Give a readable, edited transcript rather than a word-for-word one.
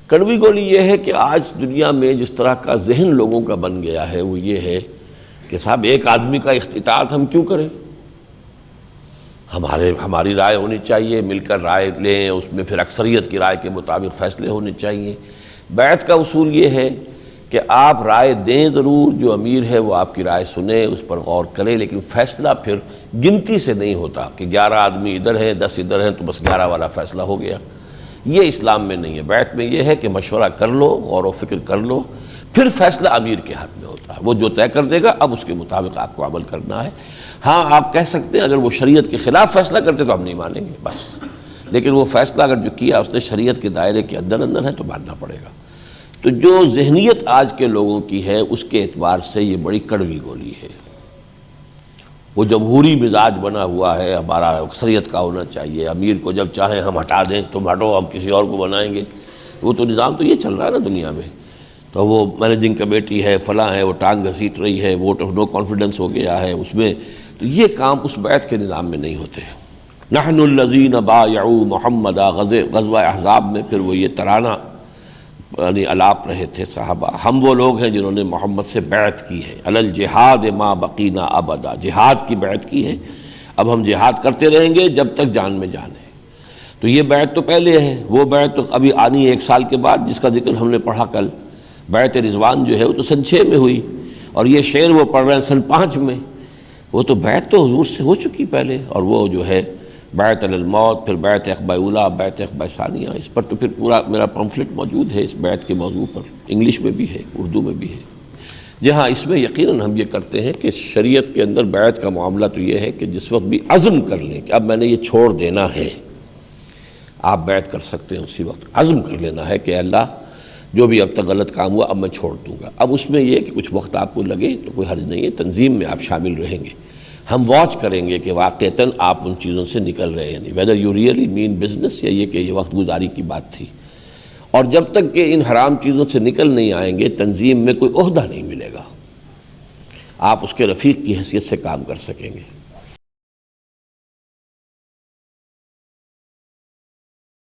کڑوی گولی یہ ہے کہ آج دنیا میں جس طرح کا ذہن لوگوں کا بن گیا ہے وہ یہ ہے کہ صاحب ایک آدمی کا اطاعت ہم کیوں کریں، ہماری رائے ہونی چاہیے، مل کر رائے لیں، اس میں پھر اکثریت کی رائے کے مطابق فیصلے ہونے چاہیے۔ بیعت کا اصول یہ ہے کہ آپ رائے دیں ضرور، جو امیر ہے وہ آپ کی رائے سنے، اس پر غور کرے، لیکن فیصلہ پھر گنتی سے نہیں ہوتا کہ 11 آدمی ادھر ہیں 10 ادھر ہیں تو بس 11 والا فیصلہ ہو گیا۔ یہ اسلام میں نہیں ہے۔ بیعت میں یہ ہے کہ مشورہ کر لو، غور و فکر کر لو، پھر فیصلہ امیر کے ہاتھ میں ہوتا ہے، وہ جو طے کر دے گا اب اس کے مطابق آپ کو عمل کرنا ہے۔ ہاں آپ کہہ سکتے ہیں اگر وہ شریعت کے خلاف فیصلہ کرتے تو ہم نہیں مانیں گے بس، لیکن وہ فیصلہ اگر جو کیا اس نے شریعت کے دائرے کے اندر ہے تو ماننا پڑے گا۔ تو جو ذہنیت آج کے لوگوں کی ہے اس کے اعتبار سے یہ بڑی کڑوی گولی ہے۔ وہ جمہوری مزاج بنا ہوا ہے، ہمارا اکثریت کا ہونا چاہیے، امیر کو جب چاہیں ہم ہٹا دیں، تم ہٹو ہم کسی اور کو بنائیں گے۔ وہ تو نظام تو یہ چل رہا ہے نا دنیا میں، تو وہ مینیجنگ کمیٹی ہے، فلاں ہے، وہ ٹانگ گھسیٹ رہی ہے، ووٹ آف نو کانفیڈنس ہو گیا ہے اس میں، تو یہ کام اس بیعت کے نظام میں نہیں ہوتے۔ نحن الذین بایعوا محمدا، غزوہ احزاب میں پھر وہ یہ ترانہ یعنی الاپ رہے تھے صحابہ، ہم وہ لوگ ہیں جنہوں نے محمد سے بیعت کی ہے، علی الجہاد ما بقینا ابدا، جہاد کی بیعت کی ہے، اب ہم جہاد کرتے رہیں گے جب تک جان میں جان ہے۔ تو یہ بیعت تو پہلے ہے، وہ بیعت تو ابھی آنی ہے 1 سال کے بعد، جس کا ذکر ہم نے پڑھا کل۔ بیعت رضوان جو ہے وہ تو سن 6 میں ہوئی، اور یہ شعر وہ پڑھ رہے ہیں سن 5 میں۔ وہ تو بیعت تو حضور سے ہو چکی پہلے، اور وہ جو ہے بیعت علی الموت، پھر بیعت عقبہ اولیٰ، بیعت عقبہ ثانیہ، اس پر تو پھر پورا میرا پمفلٹ موجود ہے اس بیعت کے موضوع پر، انگلش میں بھی ہے، اردو میں بھی ہے۔ جی ہاں، اس میں یقیناً ہم یہ کرتے ہیں کہ شریعت کے اندر بیعت کا معاملہ تو یہ ہے کہ جس وقت بھی عزم کر لیں کہ اب میں نے یہ چھوڑ دینا ہے، آپ بیعت کر سکتے ہیں اسی وقت، عزم کر لینا ہے کہ اللہ جو بھی اب تک غلط کام ہوا اب میں چھوڑ دوں گا۔ اب اس میں یہ کہ کچھ وقت آپ کو لگے تو کوئی حرج نہیں ہے، تنظیم میں آپ شامل رہیں گے، ہم واچ کریں گے کہ واقعتاً آپ ان چیزوں سے نکل رہے ہیں، whether you really mean business, یا یہ کہ یہ وقت گزاری کی بات تھی۔ اور جب تک کہ ان حرام چیزوں سے نکل نہیں آئیں گے تنظیم میں کوئی عہدہ نہیں ملے گا، آپ اس کے رفیق کی حیثیت سے کام کر سکیں گے۔